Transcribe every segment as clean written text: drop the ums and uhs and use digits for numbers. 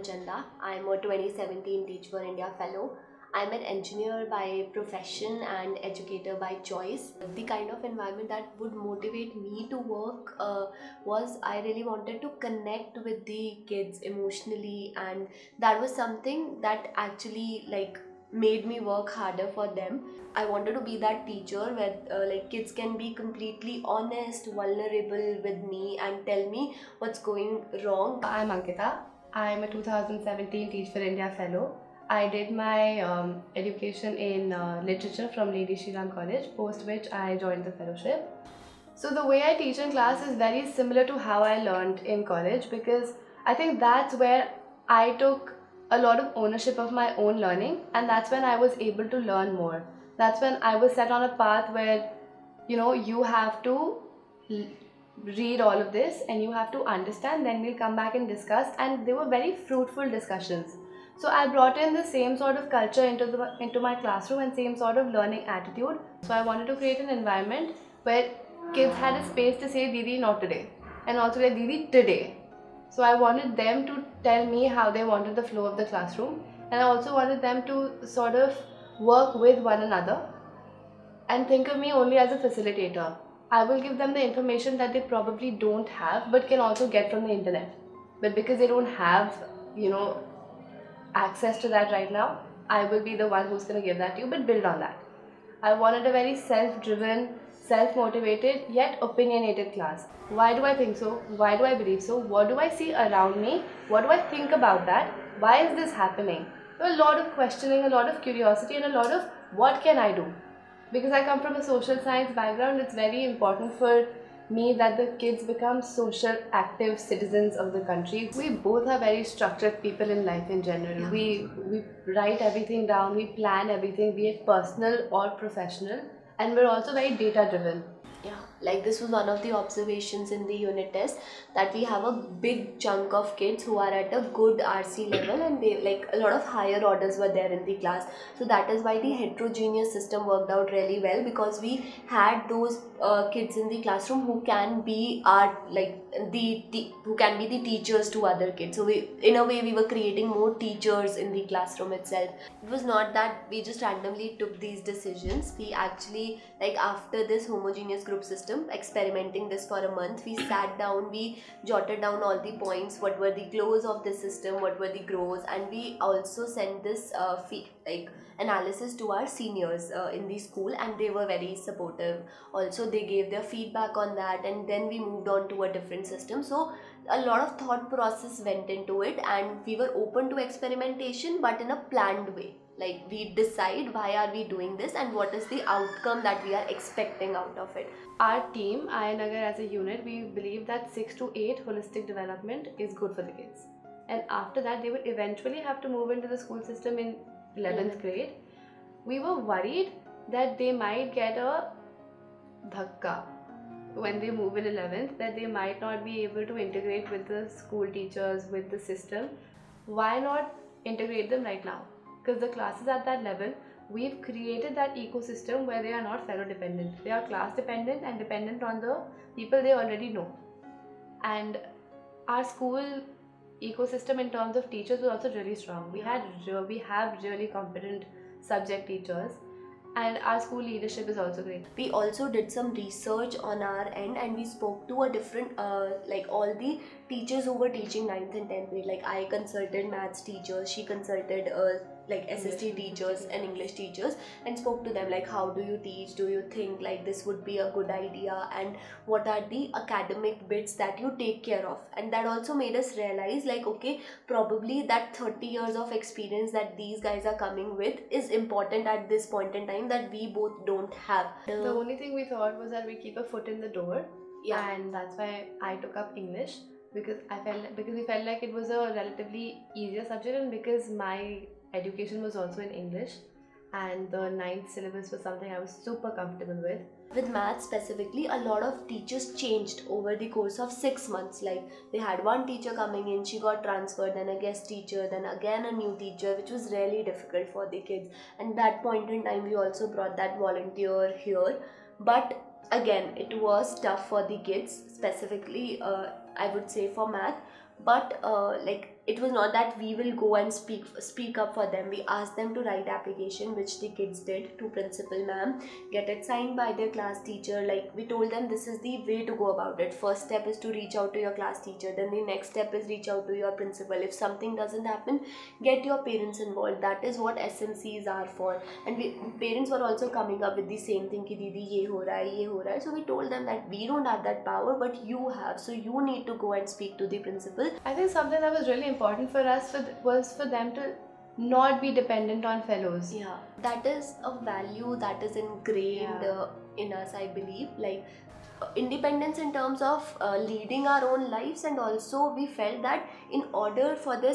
Anand Chanda. I'm a 2017 Teach for India Fellow. I'm an engineer by profession and educator by choice. The kind of environment that would motivate me to work was I really wanted to connect with the kids emotionally, and that was something that actually made me work harder for them. I wanted to be that teacher where kids can be completely honest, vulnerable with me and tell me what's going wrong. I'm Ankita. I'm a 2017 Teach for India Fellow. I did my education in literature from Lady Shri Ram College, post which I joined the fellowship. So the way I teach in class is very similar to how I learned in college, because I think that's where I took a lot of ownership of my own learning, and that's when I was able to learn more. That's when I was set on a path where you have to read all of this and you have to understand, then we'll come back and discuss, and they were very fruitful discussions. So I brought in the same sort of culture into my classroom and same sort of learning attitude. So I wanted to create an environment where kids had a space to say Didi not today, and also like Didi today. So I wanted them to tell me how they wanted the flow of the classroom, and I also wanted them to sort of work with one another and think of me only as a facilitator. I will give them the information that they probably don't have but can also get from the internet. But because they don't have, access to that right now, I will be the one who's going to give that to you, but build on that. I wanted a very self-driven, self-motivated yet opinionated class. Why do I think so? Why do I believe so? What do I see around me? What do I think about that? Why is this happening? A lot of questioning, a lot of curiosity, and a lot of what can I do? Because I come from a social science background, it's very important for me that the kids become social active citizens of the country. We both are very structured people in life in general. Yeah. We write everything down, we plan everything, be it personal or professional, and we're also very data driven. Yeah, like this was one of the observations in the unit test, that we have a big chunk of kids who are at a good RC level, and they like a lot of higher orders were there in the class. So that is why the heterogeneous system worked out really well, because we had those kids in the classroom who can be our who can be the teachers to other kids. So we, in a way, we were creating more teachers in the classroom itself. It was not that we just randomly took these decisions. We actually, like, after this homogeneous group system, experimenting this for a month, we sat down, we jotted down all the points, what were the close of the system, what were the grows, and we also sent this analysis to our seniors in the school, and they were very supportive. Also, they gave their feedback on that, and then we moved on to a different system. So a lot of thought process went into it, and we were open to experimentation, but in a planned way. Like, we decide why are we doing this and what is the outcome that we are expecting out of it. Our team, Ayanagar, as a unit, we believe that 6 to 8 holistic development is good for the kids. And after that, they will eventually have to move into the school system in 11th grade. We were worried that they might get a dhakka when they move in 11th, that they might not be able to integrate with the school teachers, with the system. Why not integrate them right now? Because the classes at that level, we've created that ecosystem where they are not fellow dependent. They are class dependent and dependent on the people they already know. And our school ecosystem in terms of teachers was also really strong. We have really competent subject teachers, and our school leadership is also great. We also did some research on our end, and we spoke to a different all the teachers who were teaching 9th and 10th grade. Like, I consulted maths teachers, she consulted SST teachers and English teachers, and spoke to them like, how do you teach, do you think like this would be a good idea, and what are the academic bits that you take care of. And that also made us realize, like, okay, probably that 30 years of experience that these guys are coming with is important at this point in time that we both don't have. The only thing we thought was that we keep a foot in the door. Yeah. And that's why I took up English, because we felt like it was a relatively easier subject, and because my education was also in English, and the 9th syllabus was something I was super comfortable with. With maths specifically, a lot of teachers changed over the course of 6 months. Like, they had one teacher coming in, she got transferred, then a guest teacher, then again a new teacher, which was really difficult for the kids. And that point in time, we also brought that volunteer here. But again, it was tough for the kids, specifically I would say for math. But it was not that we will go and speak up for them. We asked them to write application, which the kids did, to principal ma'am, get it signed by their class teacher. Like, we told them this is the way to go about it. First step is to reach out to your class teacher, then the next step is reach out to your principal. If something doesn't happen, get your parents involved. That is what SMCs are for. And parents were also coming up with the same thing, ki didi ye ho raha hai, ye ho raha hai. So we told them that we don't have that power, but you have, so you need to go and speak to the principal. I think something that was really important for us was for them to not be dependent on fellows. Yeah, that is a value that is ingrained in us, I believe. Like, independence in terms of leading our own lives, and also we felt that in order for their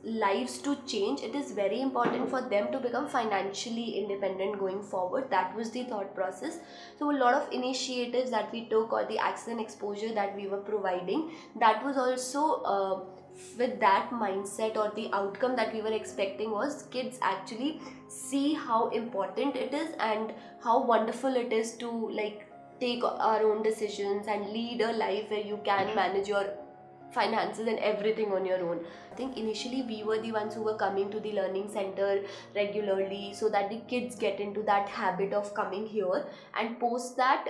lives to change, it is very important for them to become financially independent going forward. That was the thought process. So a lot of initiatives that we took, or the access and exposure that we were providing, that was also with that mindset, or the outcome that we were expecting was kids actually see how important it is and how wonderful it is to like take our own decisions and lead a life where you can manage your finances and everything on your own. I think initially we were the ones who were coming to the learning center regularly, so that the kids get into that habit of coming here. And post that,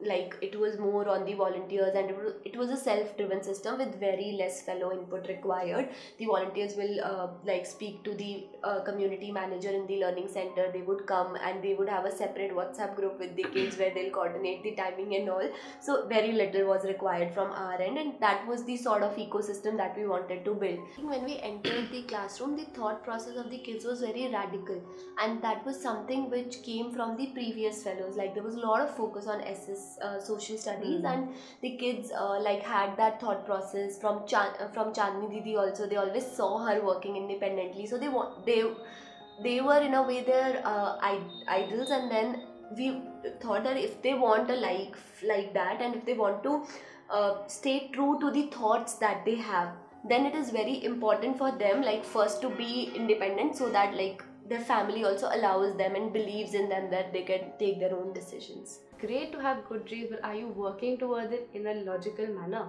like, it was more on the volunteers, and it was a self-driven system with very less fellow input required. The volunteers will like speak to the community manager in the learning center. They would come and they would have a separate WhatsApp group with the kids where they'll coordinate the timing and all. So very little was required from our end, and that was the sort of ecosystem that we wanted to build. When we entered the classroom, the thought process of the kids was very radical, and that was something which came from the previous fellows. Like, there was a lot of focus on social studies, and the kids like had that thought process from Chandni Didi also. They always saw her working independently, so they were in a way their idols. And then we thought that if they want a like that, and if they want to stay true to the thoughts that they have, then it is very important for them, like, first to be independent, so that like their family also allows them and believes in them that they can take their own decisions. Great to have good dreams, but are you working towards it in a logical manner?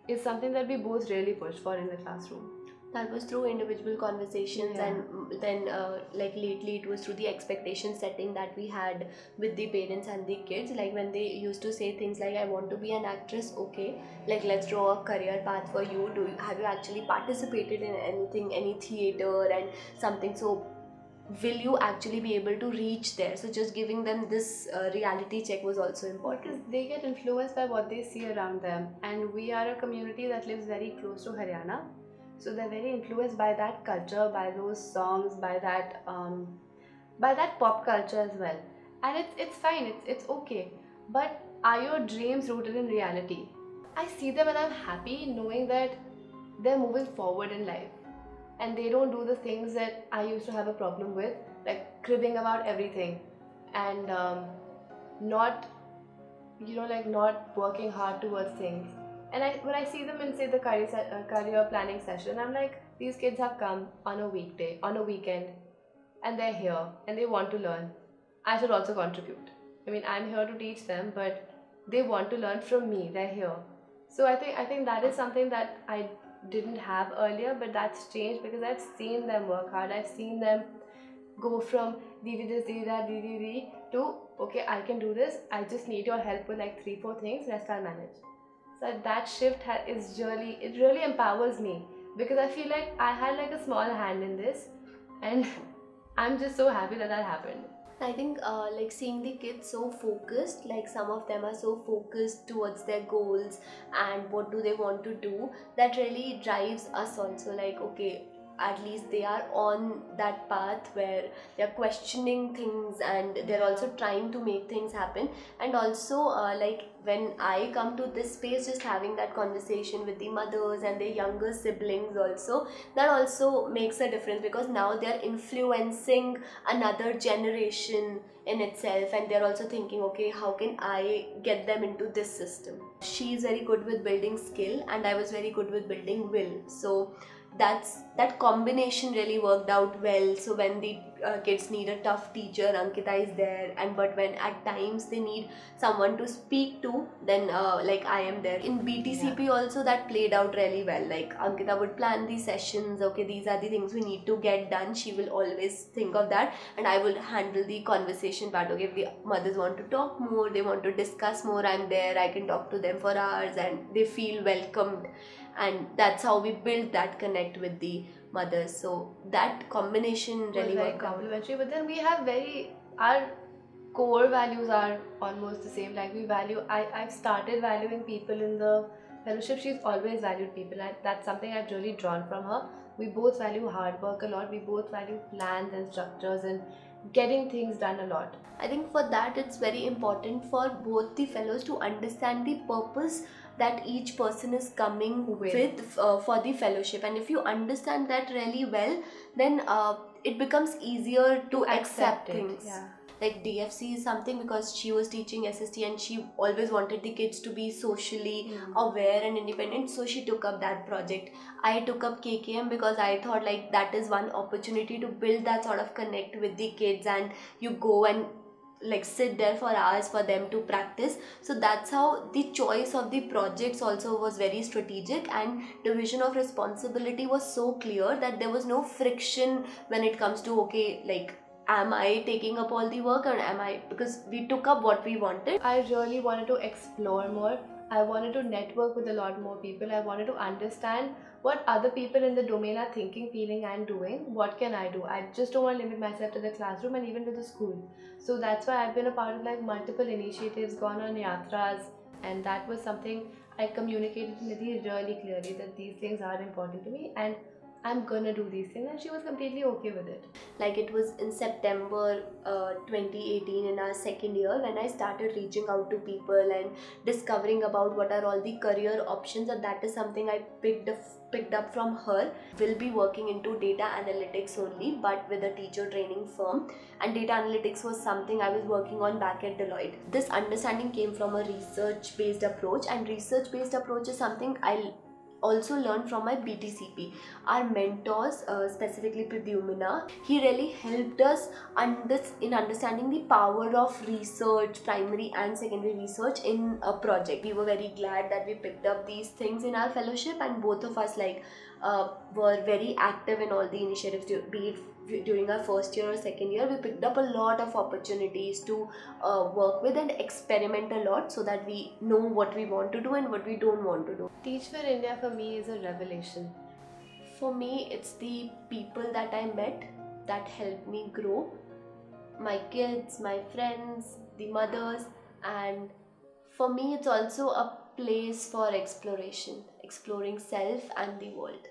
Is something that we both really push for in the classroom. That was through individual conversations, Yeah. and then like lately it was through the expectation setting that we had with the parents and the kids. Like, when they used to say things like, I want to be an actress, okay, like, let's draw a career path for you. Have you actually participated in anything, any theater and something? So will you actually be able to reach there? So just giving them this reality check was also important. Because they get influenced by what they see around them, and we are a community that lives very close to Haryana. So they're very influenced by that culture, by those songs, by that pop culture as well. And it's fine, it's okay. But are your dreams rooted in reality? I see them and I'm happy knowing that they're moving forward in life, and they don't do the things that I used to have a problem with, like cribbing about everything, and not not working hard towards things. And when I see them in, say, the career planning session, I'm like, these kids have come on a weekday, on a weekend, and they're here and they want to learn. I should also contribute. I mean, I'm here to teach them, but they want to learn from me. They're here. So I think that is something that I didn't have earlier, but that's changed because I've seen them work hard. I've seen them go from didi this, didi that, didi to, okay, I can do this. I just need your help with like 3-4 things. Rest I'll manage. So that shift it really empowers me, because I feel like I had like a small hand in this, and I'm just so happy that happened. I think like seeing the kids so focused, like some of them are so focused towards their goals and what do they want to do, that really drives us also. Like, okay, at least they are on that path where they're questioning things, and they're also trying to make things happen. And also like, when I come to this space, just having that conversation with the mothers and their younger siblings also, that also makes a difference, because now they're influencing another generation in itself, and they're also thinking, okay, how can I get them into this system? She's very good with building skill, and I was very good with building will. So that combination really worked out well. So when the kids need a tough teacher, Ankita is there. And but when at times they need someone to speak to, then like I am there. In BTCP also that played out really well. Like Ankita would plan the sessions, okay, these are the things we need to get done. She will always think of that, and I will handle the conversation part. Okay, if the mothers want to talk more, they want to discuss more, I'm there. I can talk to them for hours and they feel welcomed, and that's how we build that connect with the mothers. So that combination was really very worked out. complimentary. But then we have our core values are almost the same. Like I've started valuing people in the fellowship. She's always valued people, and that's something I've really drawn from her. We both value hard work a lot. We both value plans and structures and getting things done a lot. I think for that it's very important for both the fellows to understand the purpose that each person is coming with for the fellowship, and if you understand that really well, then it becomes easier to accept it, things. yeah. Like DFC is something because she was teaching SST and she always wanted the kids to be socially aware and independent, so she took up that project. I took up KKM because I thought like that is one opportunity to build that sort of connect with the kids, and you go and like sit there for hours for them to practice. So that's how the choice of the projects also was very strategic, and division of responsibility was so clear that there was no friction when it comes to, okay, like am I taking up all the work or am I, because we took up what we wanted. I really wanted to explore more. I wanted to network with a lot more people. I wanted to understand what other people in the domain are thinking, feeling, and doing. What can I do? I just don't want to limit myself to the classroom and even to the school. So that's why I've been a part of like multiple initiatives, gone on yatras, and that was something I communicated to Nidhi really clearly that these things are important to me and I'm gonna do these things, and she was completely okay with it. Like it was in September 2018 in our second year when I started reaching out to people and discovering about what are all the career options, and that is something I picked up from her. Will be working into data analytics only, but with a teacher training firm, and data analytics was something I was working on back at Deloitte. This understanding came from a research based approach, and research based approach is something I also learned from my BTCP. Our mentors, specifically Pradyumna, he really helped us in understanding the power of research, primary and secondary research in a project. We were very glad that we picked up these things in our fellowship, and both of us were very active in all the initiatives, be it during our first year or second year. We picked up a lot of opportunities to work with and experiment a lot, so that we know what we want to do and what we don't want to do. Teach for India for me is a revelation. For me, it's the people that I met that helped me grow. My kids, my friends, the mothers, and for me it's also a place for exploration, exploring self and the world.